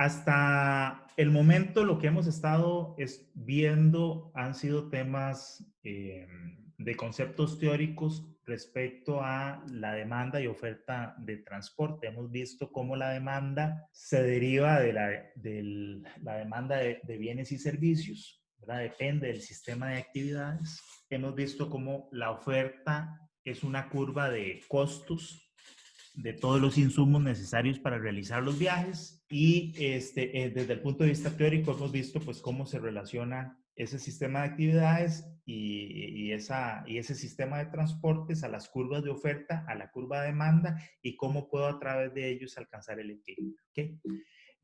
Hasta el momento lo que hemos estado viendo han sido temas de conceptos teóricos respecto a la demanda y oferta de transporte. Hemos visto cómo la demanda se deriva de la demanda de bienes y servicios, ¿verdad? Depende del sistema de actividades. Hemos visto cómo la oferta es una curva de costos de todos los insumos necesarios para realizar los viajes y desde el punto de vista teórico hemos visto pues cómo se relaciona ese sistema de actividades y ese sistema de transportes a las curvas de oferta, a la curva de demanda y cómo puedo a través de ellos alcanzar el equilibrio. ¿Okay?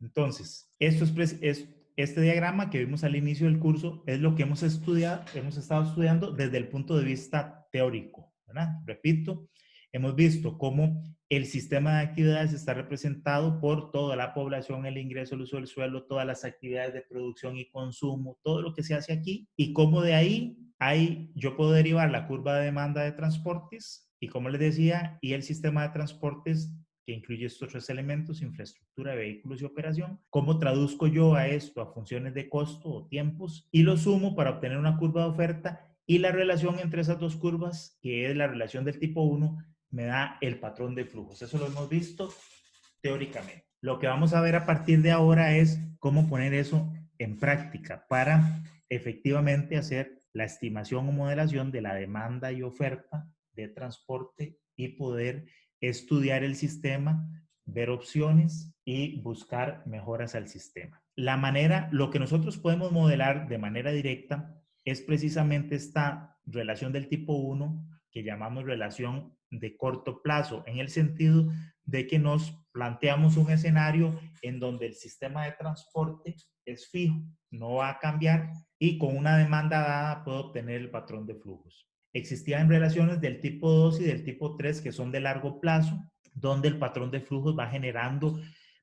Entonces, este diagrama que vimos al inicio del curso es lo que hemos estado estudiando desde el punto de vista teórico, ¿verdad? Repito, hemos visto cómo el sistema de actividades está representado por toda la población, el ingreso, el uso del suelo, todas las actividades de producción y consumo, todo lo que se hace aquí, y cómo de ahí yo puedo derivar la curva de demanda de transportes, y como les decía, y el sistema de transportes que incluye estos tres elementos: infraestructura, vehículos y operación. ¿Cómo traduzco yo a esto a funciones de costo o tiempos? Y lo sumo para obtener una curva de oferta, y la relación entre esas dos curvas, que es la relación del tipo 1, me da el patrón de flujos. Eso lo hemos visto teóricamente. Lo que vamos a ver a partir de ahora es cómo poner eso en práctica para efectivamente hacer la estimación o modelación de la demanda y oferta de transporte y poder estudiar el sistema, ver opciones y buscar mejoras al sistema. Lo que nosotros podemos modelar de manera directa es precisamente esta relación del tipo 1 que llamamos relación de corto plazo, en el sentido de que nos planteamos un escenario en donde el sistema de transporte es fijo, no va a cambiar, y con una demanda dada puedo obtener el patrón de flujos. Existían relaciones del tipo 2 y del tipo 3 que son de largo plazo, donde el patrón de flujos va generando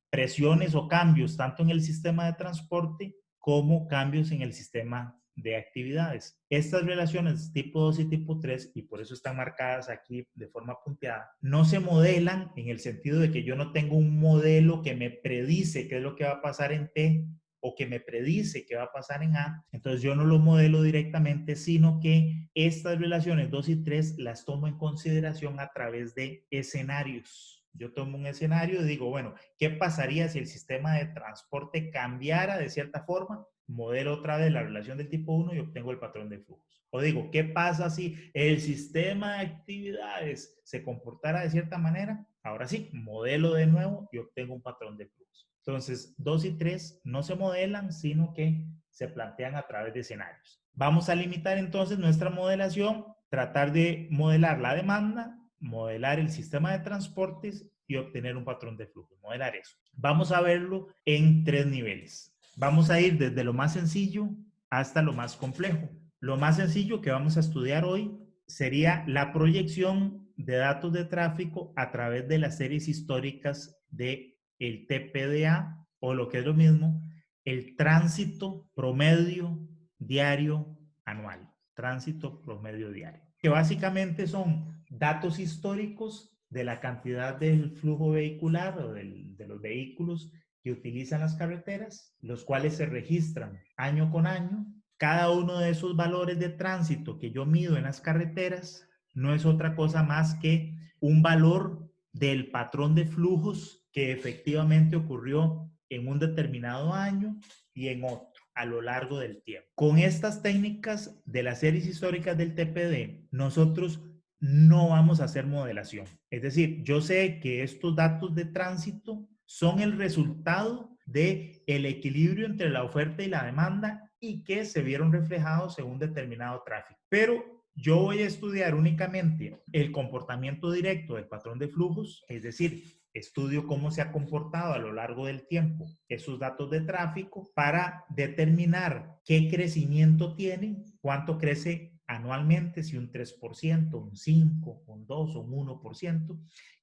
presiones o cambios tanto en el sistema de transporte como cambios en el sistema de actividades. Estas relaciones tipo 2 y tipo 3, y por eso están marcadas aquí de forma punteada, no se modelan en el sentido de que yo no tengo un modelo que me predice qué es lo que va a pasar en T o que me predice qué va a pasar en A. Entonces yo no lo modelo directamente, sino que estas relaciones 2 y 3 las tomo en consideración a través de escenarios. Yo tomo un escenario y digo, bueno, ¿qué pasaría si el sistema de transporte cambiara de cierta forma? Modelo otra vez la relación del tipo 1 y obtengo el patrón de flujos. O digo, ¿qué pasa si el sistema de actividades se comportara de cierta manera? Ahora sí, modelo de nuevo y obtengo un patrón de flujos. Entonces, 2 y 3 no se modelan, sino que se plantean a través de escenarios. Vamos a limitar entonces nuestra modelación, tratar de modelar la demanda, modelar el sistema de transportes y obtener un patrón de flujo, modelar eso. Vamos a verlo en tres niveles. Vamos a ir desde lo más sencillo hasta lo más complejo. Lo más sencillo que vamos a estudiar hoy sería la proyección de datos de tráfico a través de las series históricas de el TPDA, o lo que es lo mismo, el tránsito promedio diario anual. Tránsito promedio diario. Que básicamente son datos históricos de la cantidad del flujo vehicular o de los vehículos que utilizan las carreteras, los cuales se registran año con año. Cada uno de esos valores de tránsito que yo mido en las carreteras no es otra cosa más que un valor del patrón de flujos que efectivamente ocurrió en un determinado año y en otro a lo largo del tiempo. Con estas técnicas de las series históricas del TPD, nosotros no vamos a hacer modelación. Es decir, yo sé que estos datos de tránsito son el resultado del equilibrio entre la oferta y la demanda y que se vieron reflejados en un determinado tráfico. Pero yo voy a estudiar únicamente el comportamiento directo del patrón de flujos, es decir, estudio cómo se ha comportado a lo largo del tiempo esos datos de tráfico para determinar qué crecimiento tiene, cuánto crece anualmente, si un 3%, un 5%, un 2% o un 1%,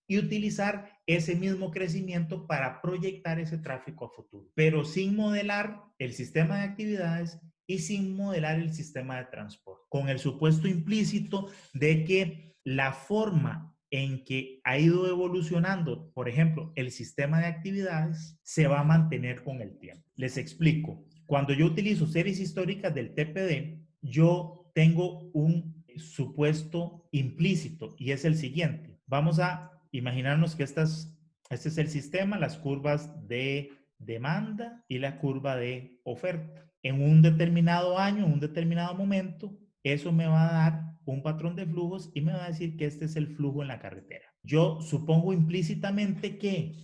y utilizar ese mismo crecimiento para proyectar ese tráfico a futuro, pero sin modelar el sistema de actividades y sin modelar el sistema de transporte, con el supuesto implícito de que la forma en que ha ido evolucionando, por ejemplo, el sistema de actividades se va a mantener con el tiempo. Les explico. Cuando yo utilizo series históricas del TPD, yo tengo un supuesto implícito y es el siguiente. Vamos a imaginarnos que este es el sistema, las curvas de demanda y la curva de oferta. En un determinado año, en un determinado momento, eso me va a dar un patrón de flujos y me va a decir que este es el flujo en la carretera. Yo supongo implícitamente que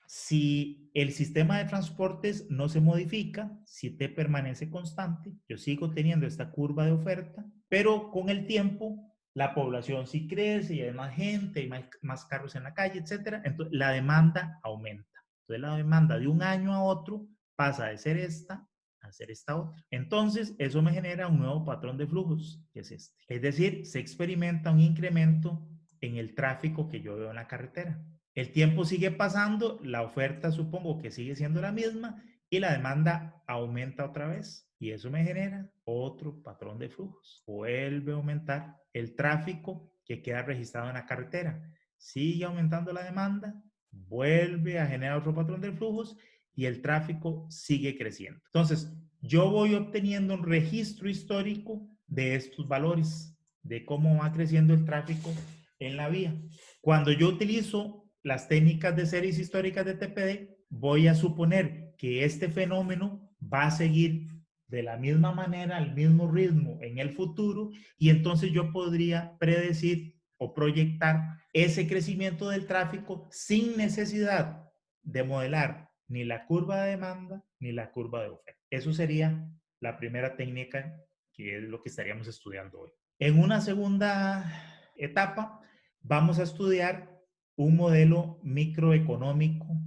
si el sistema de transportes no se modifica, si T permanece constante, yo sigo teniendo esta curva de oferta, pero con el tiempo la población sí crece y hay más gente, hay más carros en la calle, etcétera. Entonces la demanda aumenta. Entonces la demanda de un año a otro pasa de ser esta a ser esta otra. Entonces eso me genera un nuevo patrón de flujos, que es este. Es decir, se experimenta un incremento en el tráfico que yo veo en la carretera. El tiempo sigue pasando, la oferta supongo que sigue siendo la misma y la demanda aumenta otra vez. Y eso me genera otro patrón de flujos. Vuelve a aumentar el tráfico que queda registrado en la carretera. Sigue aumentando la demanda, vuelve a generar otro patrón de flujos y el tráfico sigue creciendo. Entonces, yo voy obteniendo un registro histórico de estos valores, de cómo va creciendo el tráfico en la vía. Cuando yo utilizo las técnicas de series históricas de TPD, voy a suponer que este fenómeno va a seguir de la misma manera, al mismo ritmo en el futuro, y entonces yo podría predecir o proyectar ese crecimiento del tráfico sin necesidad de modelar ni la curva de demanda ni la curva de oferta. Eso sería la primera técnica, que es lo que estaríamos estudiando hoy. En una segunda etapa, vamos a estudiar un modelo microeconómico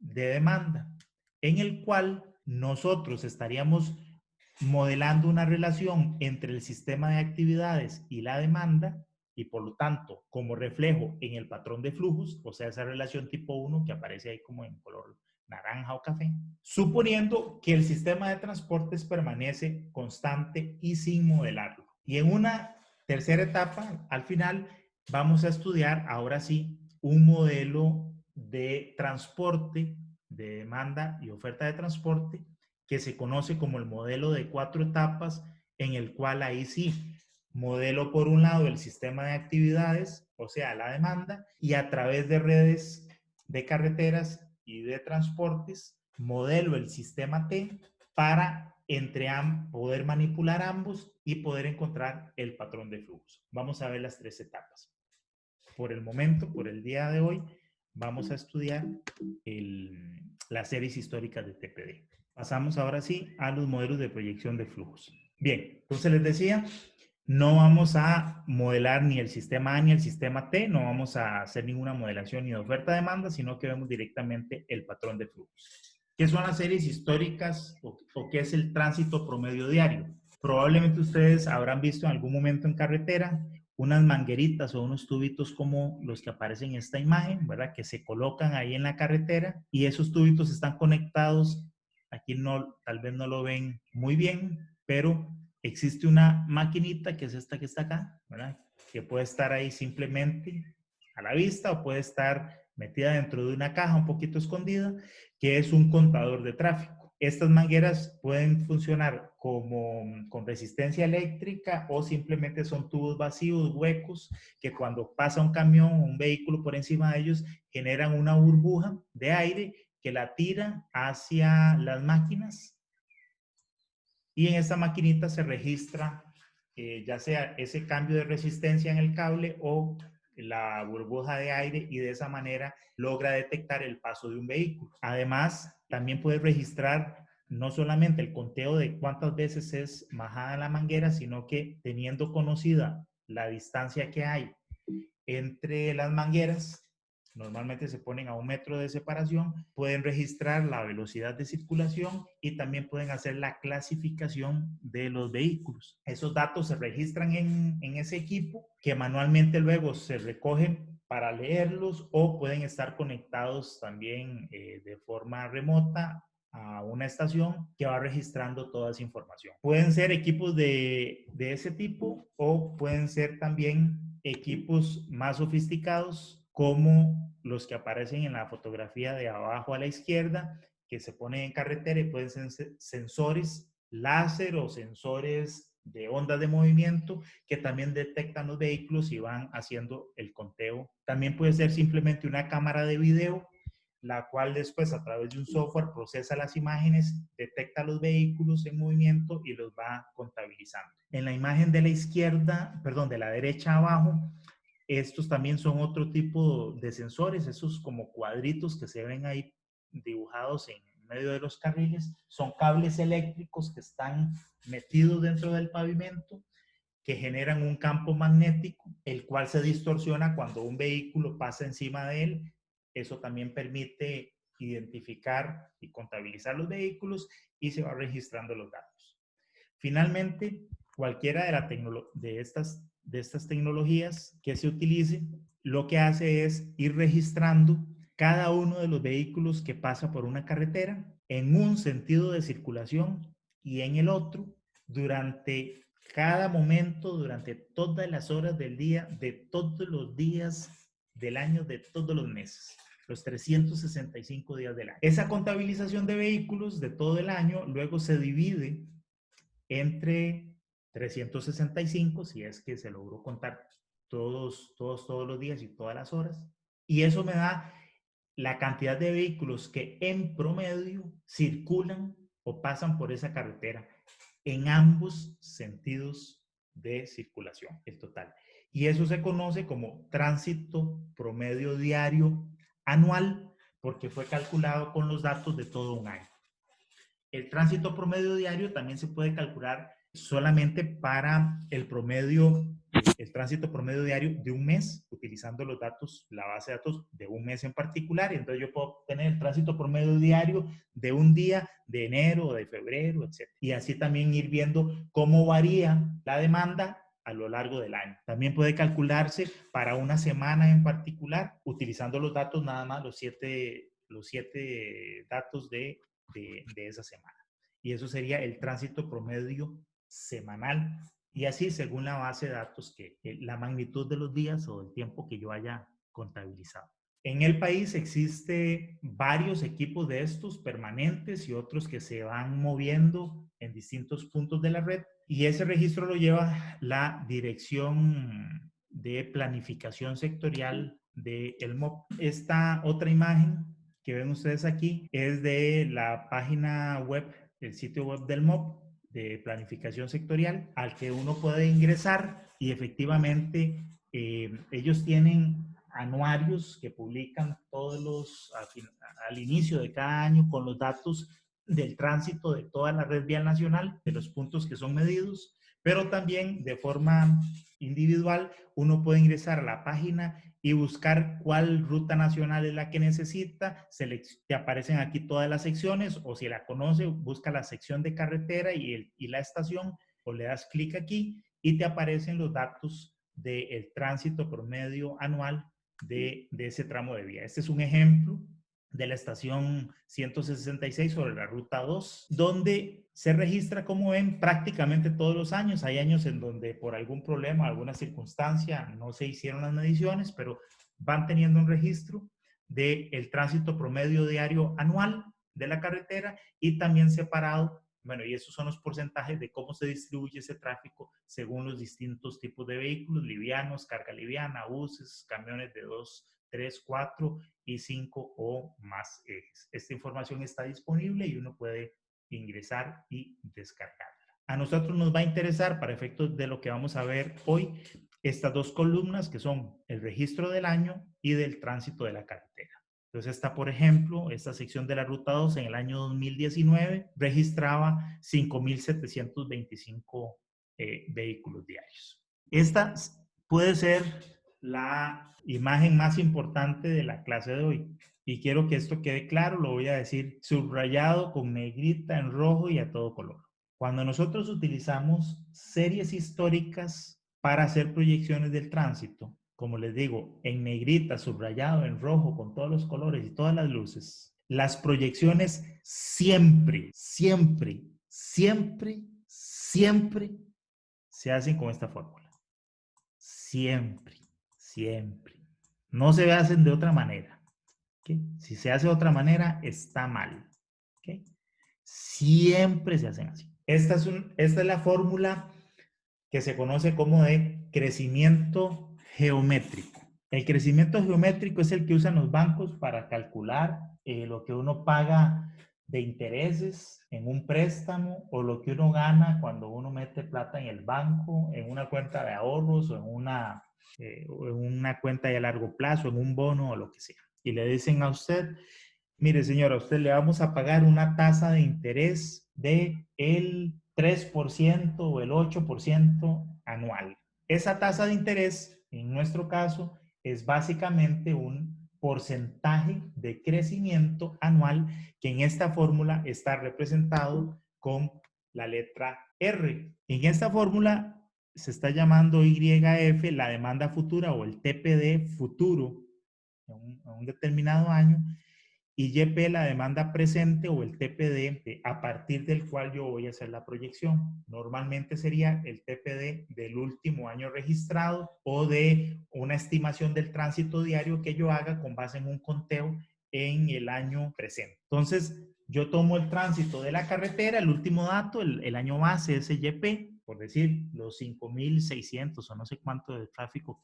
de demanda, en el cual nosotros estaríamos modelando una relación entre el sistema de actividades y la demanda, y por lo tanto, como reflejo en el patrón de flujos, o sea, esa relación tipo 1 que aparece ahí como en color naranja o café, suponiendo que el sistema de transportes permanece constante y sin modelarlo. Y en una tercera etapa, al final, vamos a estudiar ahora sí un modelo de transporte, de demanda y oferta de transporte, que se conoce como el modelo de 4 etapas, en el cual ahí sí modelo por un lado el sistema de actividades, o sea, la demanda, y a través de redes de carreteras y de transportes, modelo el sistema T para poder manipular ambos y poder encontrar el patrón de flujos. Vamos a ver las 3 etapas. Por el momento, por el día de hoy, vamos a estudiar las series históricas de TPD. Pasamos ahora sí a los modelos de proyección de flujos. Bien, entonces les decía, no vamos a modelar ni el sistema A ni el sistema T, no vamos a hacer ninguna modelación ni de oferta-demanda, sino que vemos directamente el patrón de flujos. ¿Qué son las series históricas o qué es el tránsito promedio diario? Probablemente ustedes habrán visto en algún momento en carretera unas mangueritas o unos tubitos como los que aparecen en esta imagen, ¿verdad? Que se colocan ahí en la carretera y esos tubitos están conectados. Aquí no, tal vez no lo ven muy bien, pero existe una maquinita que es esta que está acá, ¿verdad? Que puede estar ahí simplemente a la vista o puede estar metida dentro de una caja un poquito escondida, que es un contador de tráfico. Estas mangueras pueden funcionar con resistencia eléctrica o simplemente son tubos vacíos, huecos, que cuando pasa un camión o un vehículo por encima de ellos generan una burbuja de aire que la tira hacia las máquinas y en esta maquinita se registra ya sea ese cambio de resistencia en el cable o la burbuja de aire y de esa manera logra detectar el paso de un vehículo. Además, también puede registrar no solamente el conteo de cuántas veces es majada la manguera, sino que teniendo conocida la distancia que hay entre las mangueras, normalmente se ponen a 1 metro de separación, pueden registrar la velocidad de circulación y también pueden hacer la clasificación de los vehículos. Esos datos se registran en ese equipo que manualmente luego se recogen para leerlos o pueden estar conectados también de forma remota a una estación que va registrando toda esa información. Pueden ser equipos de ese tipo o pueden ser también equipos más sofisticados como los que aparecen en la fotografía de abajo a la izquierda, que se ponen en carretera y pueden ser sensores láser o sensores de ondas de movimiento que también detectan los vehículos y van haciendo el conteo. También puede ser simplemente una cámara de video, la cual después a través de un software procesa las imágenes, detecta los vehículos en movimiento y los va contabilizando. En la imagen de la izquierda, perdón, de la derecha abajo, estos también son otro tipo de sensores, esos como cuadritos que se ven ahí dibujados en medio de los carriles, son cables eléctricos que están metidos dentro del pavimento, que generan un campo magnético, el cual se distorsiona cuando un vehículo pasa encima de él. Eso también permite identificar y contabilizar los vehículos y se va registrando los datos. Finalmente, cualquiera de estas tecnologías que se utilice, lo que hace es ir registrando cada uno de los vehículos que pasa por una carretera en un sentido de circulación y en el otro durante cada momento, durante todas las horas del día, de todos los días del año, de todos los meses, los 365 días del año. Esa contabilización de vehículos de todo el año luego se divide entre 365, si es que se logró contar todos los días y todas las horas, y eso me da la cantidad de vehículos que en promedio circulan o pasan por esa carretera en ambos sentidos de circulación, el total. Y eso se conoce como tránsito promedio diario anual, porque fue calculado con los datos de todo un año. El tránsito promedio diario también se puede calcular solamente para el tránsito promedio diario de un mes, utilizando los datos, la base de datos de un mes en particular. Y entonces yo puedo tener el tránsito promedio diario de un día de enero, de febrero, etc. Y así también ir viendo cómo varía la demanda a lo largo del año. También puede calcularse para una semana en particular, utilizando los datos nada más, los siete datos de esa semana. Y eso sería el tránsito promedio semanal. Y así según la base de datos, la magnitud de los días o del tiempo que yo haya contabilizado. En el país existe varios equipos de estos permanentes y otros que se van moviendo en distintos puntos de la red. Y ese registro lo lleva la Dirección de Planificación Sectorial del MOP. Esta otra imagen que ven ustedes aquí es de la página web, el sitio web del MOP de planificación sectorial, al que uno puede ingresar y efectivamente ellos tienen anuarios que publican al inicio de cada año con los datos del tránsito de toda la red vial nacional, de los puntos que son medidos, pero también de forma individual uno puede ingresar a la página y buscar cuál ruta nacional es la que necesita. Te aparecen aquí todas las secciones, o si la conoce, busca la sección de carretera y la estación, o le das clic aquí y te aparecen los datos del tránsito promedio anual de ese tramo de vía. Este es un ejemplo de la estación 166 sobre la ruta 2, donde se registra, como ven, prácticamente todos los años. Hay años en donde por algún problema, alguna circunstancia, no se hicieron las mediciones, pero van teniendo un registro del tránsito promedio diario anual de la carretera y también separado. Bueno, y esos son los porcentajes de cómo se distribuye ese tráfico según los distintos tipos de vehículos, livianos, carga liviana, buses, camiones de 2, 3, 4 y 5 o más ejes. Esta información está disponible y uno puede ingresar y descargarla. A nosotros nos va a interesar, para efectos de lo que vamos a ver hoy, estas dos columnas que son el registro del año y del tránsito de la carretera. Entonces está, por ejemplo, esta sección de la ruta 2 en el año 2019 registraba 5,725 vehículos diarios. Esta puede ser la imagen más importante de la clase de hoy. Y quiero que esto quede claro, lo voy a decir subrayado con negrita en rojo y a todo color. Cuando nosotros utilizamos series históricas para hacer proyecciones del tránsito, como les digo, en negrita, subrayado, en rojo, con todos los colores y todas las luces, las proyecciones siempre, siempre, siempre, siempre se hacen con esta fórmula. siempre, siempre. No se hacen de otra manera. ¿Okay? Si se hace de otra manera, está mal. ¿Okay? Siempre se hacen así. Esta es la fórmula que se conoce como de crecimiento geométrico. El crecimiento geométrico es el que usan los bancos para calcular lo que uno paga de intereses en un préstamo o lo que uno gana cuando uno mete plata en el banco, en una cuenta de ahorros o en una cuenta de largo plazo, en un bono o lo que sea. Y le dicen a usted, mire señora, a usted le vamos a pagar una tasa de interés de el 3% o el 8% anual. Esa tasa de interés, en nuestro caso, es básicamente un porcentaje de crecimiento anual que en esta fórmula está representado con la letra R. En esta fórmula se está llamando YF la demanda futura o el TPD futuro en un determinado año y YP la demanda presente o el TPD a partir del cual yo voy a hacer la proyección. Normalmente sería el TPD del último año registrado o de una estimación del tránsito diario que yo haga con base en un conteo en el año presente. Entonces, yo tomo el tránsito de la carretera, el último dato, el año base es YP, por decir, los 5,600 o no sé cuánto de tráfico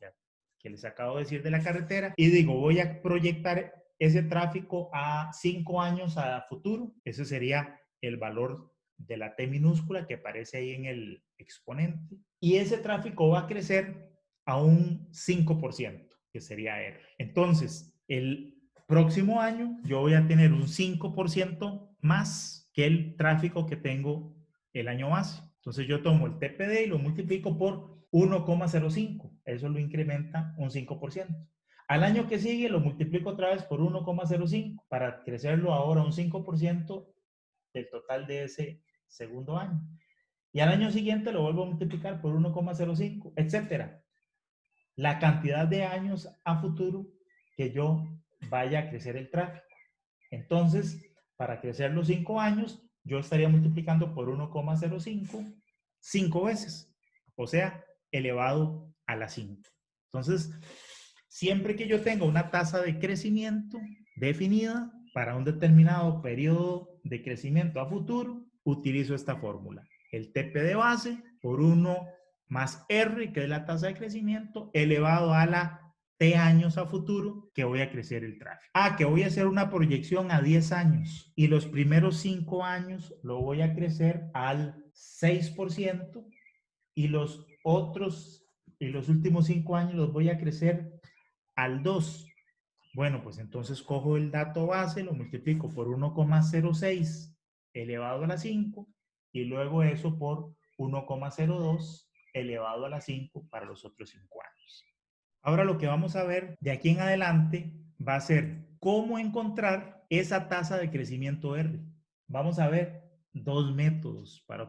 que les acabo de decir de la carretera, y digo, voy a proyectar ese tráfico a 5 años a futuro. Ese sería el valor de la T minúscula que aparece ahí en el exponente. Y ese tráfico va a crecer a un 5%, que sería R. Entonces, el próximo año yo voy a tener un 5% más que el tráfico que tengo el año base. Entonces yo tomo el TPD y lo multiplico por 1,05. Eso lo incrementa un 5%. Al año que sigue lo multiplico otra vez por 1,05 para crecerlo ahora un 5% del total de ese segundo año. Y al año siguiente lo vuelvo a multiplicar por 1,05, etcétera. La cantidad de años a futuro que yo vaya a crecer el tráfico. Entonces, para crecer los 5 años, yo estaría multiplicando por 1,05 5 veces, o sea, elevado a la 5. Entonces, siempre que yo tenga una tasa de crecimiento definida para un determinado periodo de crecimiento a futuro, utilizo esta fórmula. El TP de base por 1 más R, que es la tasa de crecimiento, elevado a la T años a futuro que voy a crecer el tráfico. Que voy a hacer una proyección a 10 años y los primeros 5 años lo voy a crecer al 6% y los últimos 5 años los voy a crecer al 2. Bueno, pues entonces cojo el dato base, lo multiplico por 1,06 elevado a la 5 y luego eso por 1,02 elevado a la 5 para los otros 5 años. Ahora lo que vamos a ver de aquí en adelante va a ser cómo encontrar esa tasa de crecimiento R. Vamos a ver dos metodologías para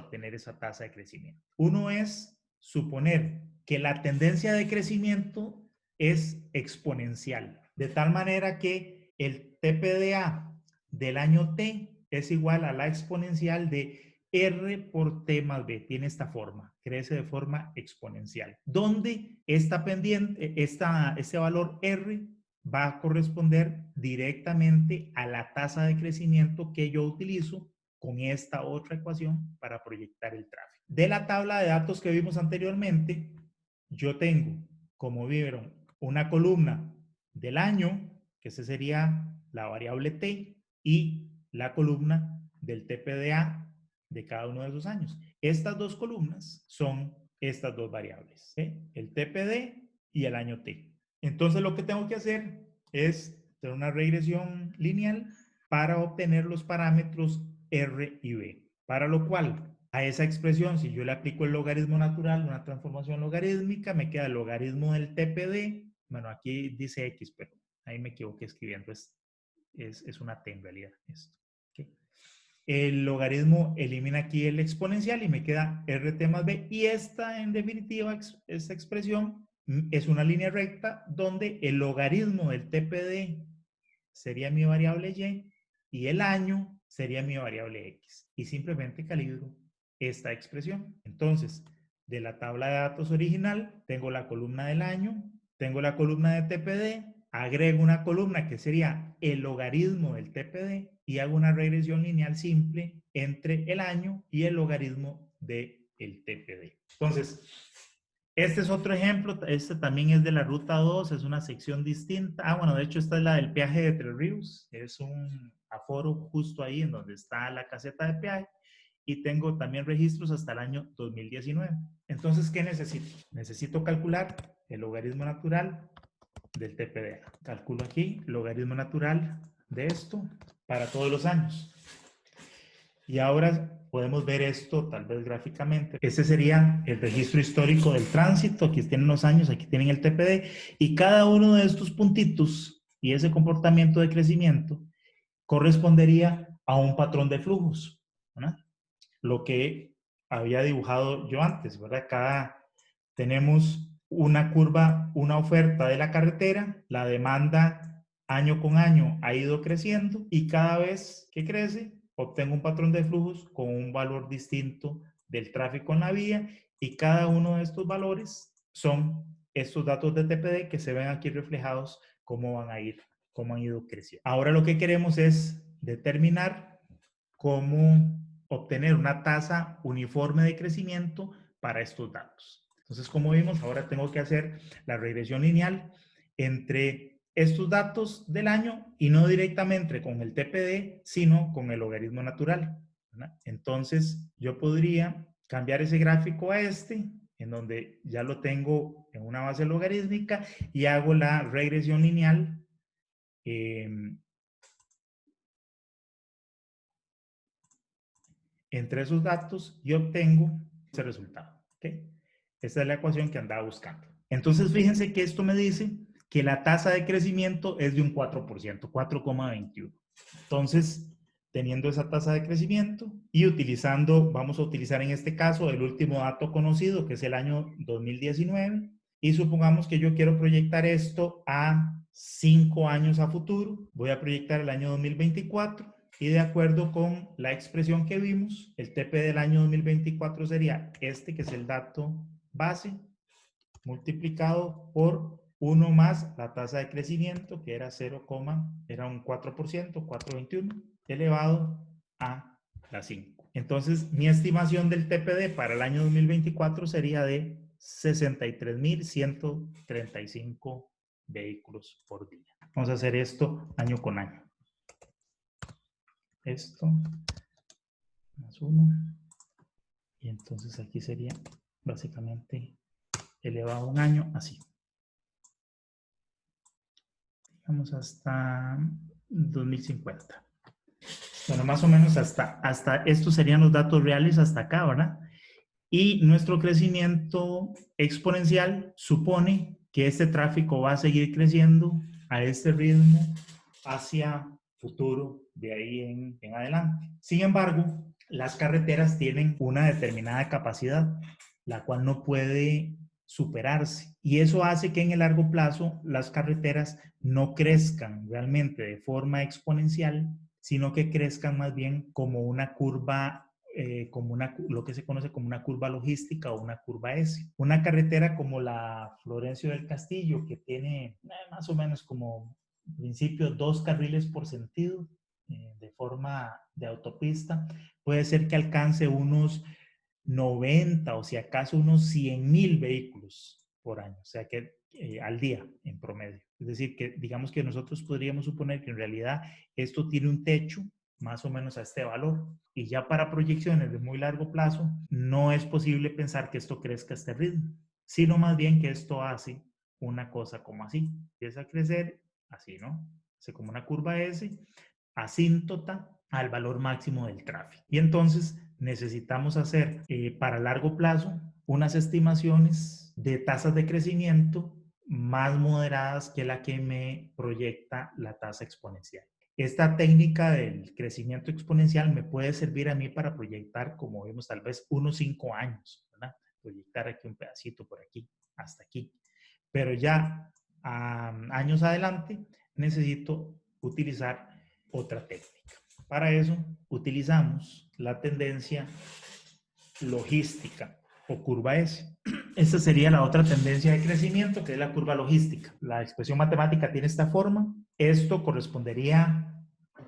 obtener esa tasa de crecimiento. Uno es suponer que la tendencia de crecimiento es exponencial, de tal manera que el TPDA del año T es igual a la exponencial de R por T más B. Tiene esta forma, crece de forma exponencial, donde este valor R va a corresponder directamente a la tasa de crecimiento que yo utilizo con esta otra ecuación para proyectar el tráfico. De la tabla de datos que vimos anteriormente, yo tengo, como vieron, una columna del año, que ese sería la variable T, y la columna del TPDA de cada uno de esos años. Estas dos columnas son estas dos variables, el TPD y el año T. Entonces lo que tengo que hacer es hacer una regresión lineal para obtener los parámetros R y B, para lo cual a esa expresión, si yo le aplico el logaritmo natural, una transformación logarítmica, me queda el logaritmo del TPD. Bueno, aquí dice X, pero ahí me equivoqué escribiendo, es una T en realidad esto. ¿Okay? El logaritmo elimina aquí el exponencial y me queda RT más B. Y esta, en definitiva, esta expresión es una línea recta donde el logaritmo del TPD sería mi variable Y y el año sería mi variable X. Y simplemente calibro esta expresión. Entonces, de la tabla de datos original, tengo la columna del año, tengo la columna de TPD, agrego una columna que sería el logaritmo del TPD y hago una regresión lineal simple entre el año y el logaritmo del TPD. Entonces, este es otro ejemplo, este también es de la ruta 2, es una sección distinta. Ah, bueno, de hecho esta es la del peaje de Tres Ríos, es un aforo justo ahí en donde está la caseta de peaje y tengo también registros hasta el año 2019. Entonces, ¿qué necesito? Necesito calcular el logaritmo natural del TPD. Calculo aquí logaritmo natural de esto para todos los años. Y ahora podemos ver esto tal vez gráficamente. Este sería el registro histórico del tránsito. Aquí tienen los años, aquí tienen el TPD. Y cada uno de estos puntitos y ese comportamiento de crecimiento correspondería a un patrón de flujos, ¿verdad? Lo que había dibujado yo antes, ¿verdad? Tenemos una curva, una oferta de la carretera, la demanda año con año ha ido creciendo y cada vez que crece obtengo un patrón de flujos con un valor distinto del tráfico en la vía y cada uno de estos valores son estos datos de TPD que se ven aquí reflejados cómo van a ir, cómo han ido creciendo. Ahora lo que queremos es determinar cómo obtener una tasa uniforme de crecimiento para estos datos. Entonces, como vimos, ahora tengo que hacer la regresión lineal entre estos datos del año y no directamente con el TPD, sino con el logaritmo natural, ¿verdad? Entonces, yo podría cambiar ese gráfico a este, en donde ya lo tengo en una base logarítmica y hago la regresión lineal entre esos datos y obtengo ese resultado. ¿Okay? Esta es la ecuación que andaba buscando. Entonces, fíjense que esto me dice que la tasa de crecimiento es de un 4%, 4,21. Entonces, teniendo esa tasa de crecimiento y utilizando, vamos a utilizar en este caso el último dato conocido, que es el año 2019, y supongamos que yo quiero proyectar esto a 5 años a futuro. Voy a proyectar el año 2024 y de acuerdo con la expresión que vimos, el TP del año 2024 sería este, que es el dato base, multiplicado por 1 más la tasa de crecimiento, que era 0, era un 4%, 4,21, elevado a la 5. Entonces, mi estimación del TPD para el año 2024 sería de 63.135 vehículos por día. Vamos a hacer esto año con año. Esto más 1. Y entonces aquí sería básicamente elevado a un año así. Vamos hasta 2050. Bueno, más o menos hasta estos serían los datos reales hasta acá, ¿verdad? Y nuestro crecimiento exponencial supone que este tráfico va a seguir creciendo a este ritmo hacia futuro, de ahí en adelante. Sin embargo, las carreteras tienen una determinada capacidad, la cual no puede superarse. Y eso hace que en el largo plazo las carreteras no crezcan realmente de forma exponencial, sino que crezcan más bien como una curva, lo que se conoce como una curva logística o una curva S. Una carretera como la Florencio del Castillo, que tiene más o menos como en principio 2 carriles por sentido de forma de autopista, puede ser que alcance unos 90 o si acaso unos 100,000 vehículos por año, o sea que al día en promedio. Es decir, que digamos que nosotros podríamos suponer que en realidad esto tiene un techo más o menos a este valor. Y ya para proyecciones de muy largo plazo, no es posible pensar que esto crezca a este ritmo, sino más bien que esto hace una cosa como así. Empieza a crecer así, ¿no? Hace como una curva S, asíntota al valor máximo del tráfico. Y entonces necesitamos hacer para largo plazo unas estimaciones de tasas de crecimiento más moderadas que la que me proyecta la tasa exponencial. Esta técnica del crecimiento exponencial me puede servir a mí para proyectar, como vemos, tal vez unos 5 años, ¿verdad? Proyectar aquí un pedacito por aquí, hasta aquí. Pero ya años adelante necesito utilizar otra técnica. Para eso utilizamos la tendencia logística o curva S. Esta sería la otra tendencia de crecimiento, que es la curva logística. La expresión matemática tiene esta forma. Esto correspondería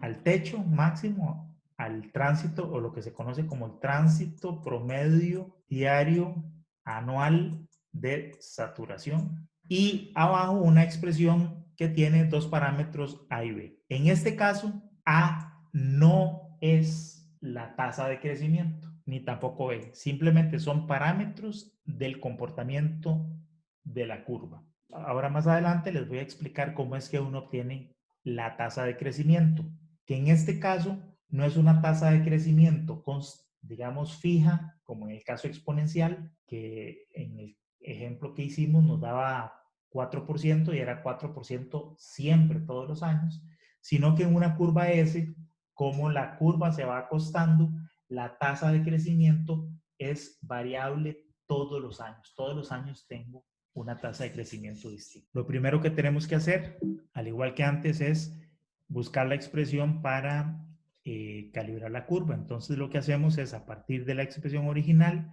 al techo máximo, al tránsito, o lo que se conoce como el tránsito promedio diario anual de saturación. Y abajo una expresión que tiene dos parámetros A y B. En este caso, A no es la tasa de crecimiento, ni tampoco B. Simplemente son parámetros del comportamiento de la curva. Ahora más adelante les voy a explicar cómo es que uno obtiene la tasa de crecimiento, que en este caso no es una tasa de crecimiento, digamos, fija, como en el caso exponencial, que en el ejemplo que hicimos nos daba 4% y era 4% siempre, todos los años, sino que en una curva S, como la curva se va acostando, la tasa de crecimiento es variable todos los años. Todos los años tengo una tasa de crecimiento distinta. Lo primero que tenemos que hacer, al igual que antes, es buscar la expresión para calibrar la curva. Entonces lo que hacemos es, a partir de la expresión original,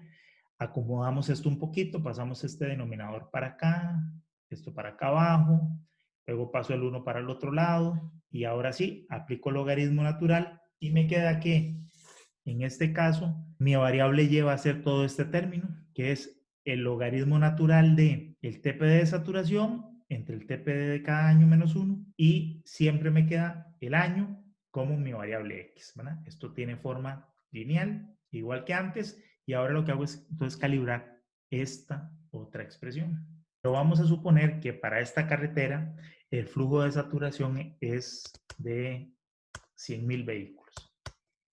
acomodamos esto un poquito, pasamos este denominador para acá, esto para acá abajo, luego paso el 1 para el otro lado, y ahora sí, aplico logaritmo natural, y me queda que, en este caso, mi variable y va a ser todo este término, que es el logaritmo natural de el TPD de saturación entre el TPD de cada año menos 1, y siempre me queda el año como mi variable X, ¿verdad? Esto tiene forma lineal, igual que antes, y ahora lo que hago es entonces calibrar esta otra expresión. Pero vamos a suponer que para esta carretera el flujo de saturación es de 100,000 vehículos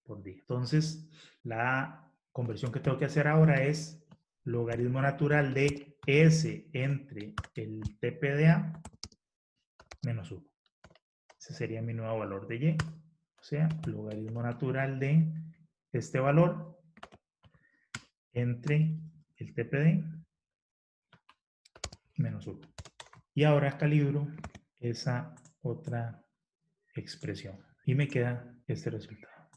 por día. Entonces, la conversión que tengo que hacer ahora es logaritmo natural de S entre el TPDA menos 1. Ese sería mi nuevo valor de Y. O sea, logaritmo natural de este valor entre el TPD menos 1. Y ahora calibro esa otra expresión. Y me queda este resultado.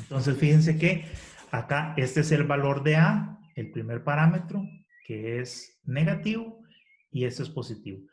Entonces, fíjense que acá este es el valor de A, el primer parámetro, que es negativo, y este es positivo.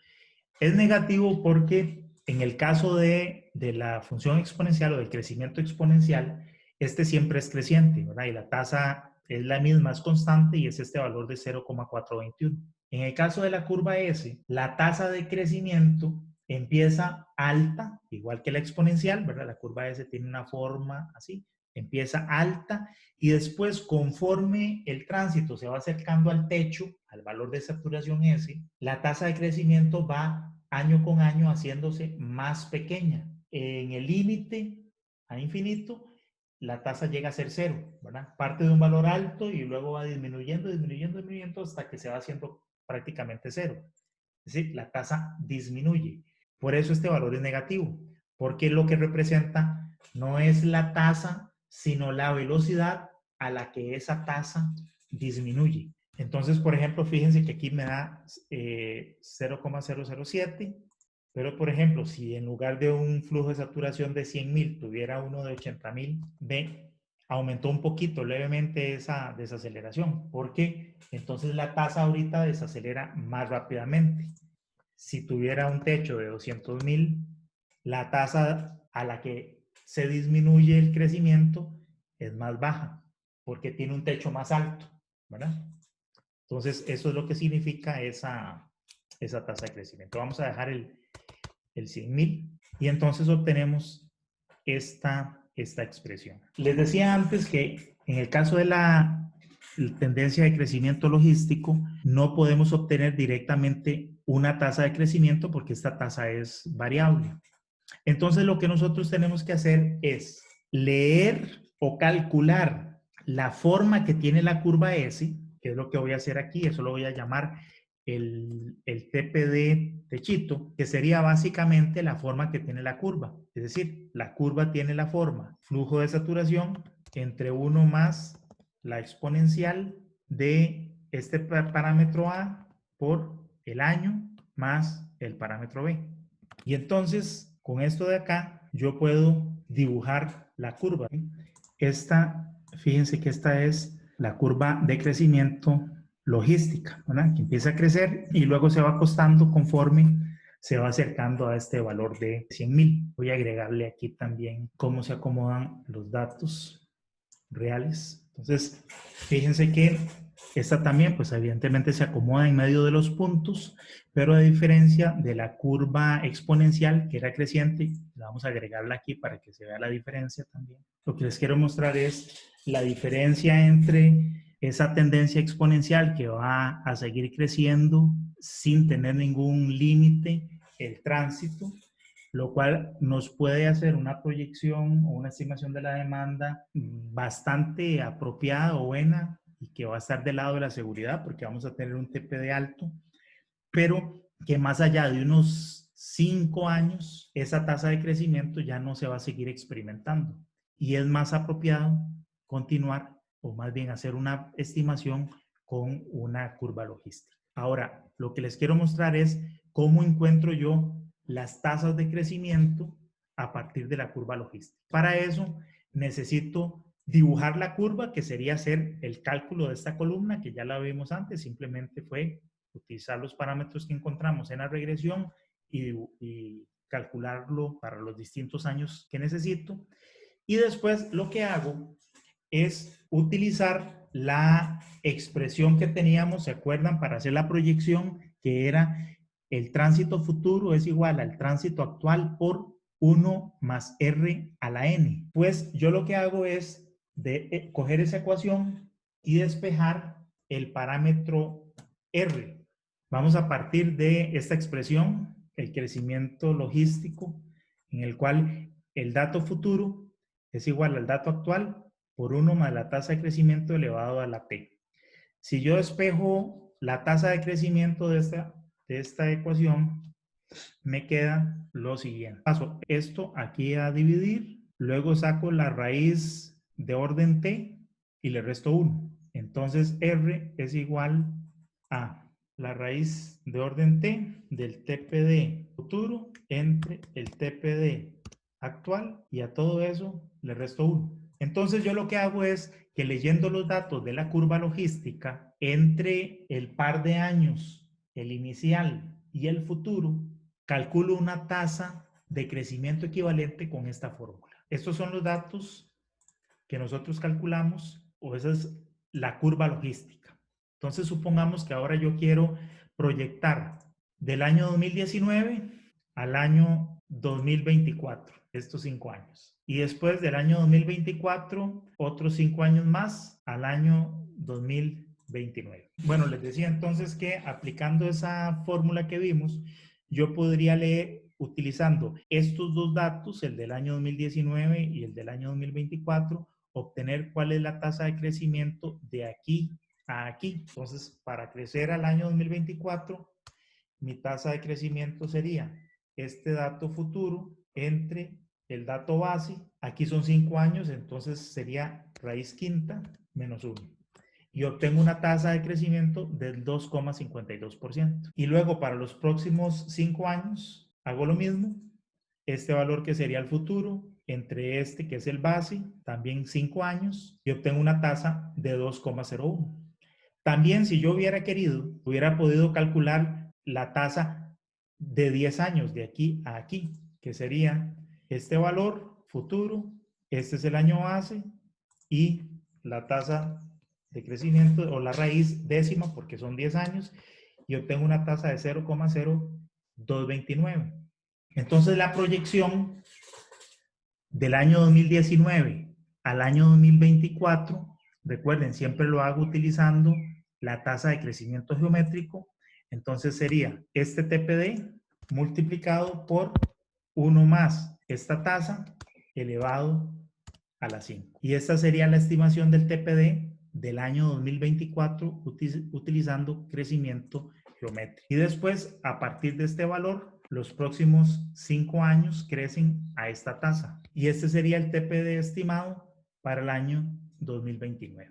Es negativo porque en el caso de la función exponencial o del crecimiento exponencial, este siempre es creciente, ¿verdad? Y la tasa es la misma, es constante, y es este valor de 0,421. En el caso de la curva S, la tasa de crecimiento empieza alta, igual que la exponencial, ¿verdad? La curva S tiene una forma así, empieza alta, y después, conforme el tránsito se va acercando al techo, al valor de saturación S, la tasa de crecimiento va año con año haciéndose más pequeña. En el límite a infinito, la tasa llega a ser 0, ¿verdad? Parte de un valor alto y luego va disminuyendo, disminuyendo, disminuyendo hasta que se va haciendo prácticamente 0. Es decir, la tasa disminuye. Por eso este valor es negativo, porque lo que representa no es la tasa, sino la velocidad a la que esa tasa disminuye. Entonces, por ejemplo, fíjense que aquí me da 0,007, pero por ejemplo, si en lugar de un flujo de saturación de 100,000 tuviera uno de 80,000, ve, aumentó un poquito levemente esa desaceleración, porque entonces la tasa ahorita desacelera más rápidamente. Si tuviera un techo de 200,000, la tasa a la que se disminuye el crecimiento es más baja, porque tiene un techo más alto, ¿verdad? Entonces, eso es lo que significa esa tasa de crecimiento. Vamos a dejar el 100,000 y entonces obtenemos esta expresión. Les decía antes que en el caso de la tendencia de crecimiento logístico, no podemos obtener directamente una tasa de crecimiento porque esta tasa es variable. Entonces, lo que nosotros tenemos que hacer es leer o calcular la forma que tiene la curva S, que es lo que voy a hacer aquí. Eso lo voy a llamar el TPD techito, que sería básicamente la forma que tiene la curva. Es decir, la curva tiene la forma flujo de saturación entre 1 más la exponencial de este parámetro A por el año más el parámetro B. Y entonces, con esto de acá, yo puedo dibujar la curva. Esta, fíjense que esta es la curva de crecimiento logística, ¿verdad? Que empieza a crecer y luego se va acostando conforme se va acercando a este valor de 100,000. Voy a agregarle aquí también cómo se acomodan los datos reales. Entonces, fíjense que esta también, pues evidentemente se acomoda en medio de los puntos, pero a diferencia de la curva exponencial, que era creciente, vamos a agregarla aquí para que se vea la diferencia también. Lo que les quiero mostrar es la diferencia entre esa tendencia exponencial que va a seguir creciendo sin tener ningún límite, el tránsito, lo cual nos puede hacer una proyección o una estimación de la demanda bastante apropiada o buena y que va a estar del lado de la seguridad porque vamos a tener un TPD alto, pero que más allá de unos 5 años, esa tasa de crecimiento ya no se va a seguir experimentando y es más apropiado continuar o más bien hacer una estimación con una curva logística. Ahora, lo que les quiero mostrar es cómo encuentro yo las tasas de crecimiento a partir de la curva logística. Para eso necesito dibujar la curva, que sería hacer el cálculo de esta columna, que ya la vimos antes, simplemente fue utilizar los parámetros que encontramos en la regresión y calcularlo para los distintos años que necesito. Y después lo que hago es utilizar la expresión que teníamos, ¿se acuerdan? Para hacer la proyección, que era el tránsito futuro es igual al tránsito actual por 1 más R a la N. Pues yo lo que hago es coger esa ecuación y despejar el parámetro R. Vamos a partir de esta expresión, el crecimiento logístico, en el cual el dato futuro es igual al dato actual por 1 más la tasa de crecimiento elevado a la T. Si yo despejo la tasa de crecimiento de esta ecuación, me queda lo siguiente. Paso esto aquí a dividir, luego saco la raíz de orden T y le resto 1. Entonces R es igual a la raíz de orden T del TPD futuro entre el TPD actual y a todo eso le resto 1. Entonces yo lo que hago es que leyendo los datos de la curva logística entre el par de años, el inicial y el futuro, calculo una tasa de crecimiento equivalente con esta fórmula. Estos son los datos que nosotros calculamos, o esa es la curva logística. Entonces supongamos que ahora yo quiero proyectar del año 2019 al año 2024, estos 5 años. Y después del año 2024, otros 5 años más al año 2029. Bueno, les decía entonces que aplicando esa fórmula que vimos, yo podría leer utilizando estos dos datos, el del año 2019 y el del año 2024, obtener cuál es la tasa de crecimiento de aquí a aquí. Entonces, para crecer al año 2024, mi tasa de crecimiento sería este dato futuro entre el dato base, aquí son 5 años, entonces sería raíz quinta menos 1. Y obtengo una tasa de crecimiento del 2,52%. Y luego para los próximos 5 años hago lo mismo, este valor que sería el futuro, entre este que es el base, también 5 años, y obtengo una tasa de 2,01. También si yo hubiera querido, hubiera podido calcular la tasa de 10 años, de aquí a aquí, que sería este valor futuro, este es el año base y la tasa de crecimiento o la raíz décima, porque son 10 años, y obtengo una tasa de 0,0229. Entonces la proyección del año 2019 al año 2024, recuerden, siempre lo hago utilizando la tasa de crecimiento geométrico, entonces sería este TPD multiplicado por 1 más esta tasa elevado a la 5. Y esta sería la estimación del TPD del año 2024 utilizando crecimiento geométrico. Y después, a partir de este valor, los próximos 5 años crecen a esta tasa. Y este sería el TPD estimado para el año 2029.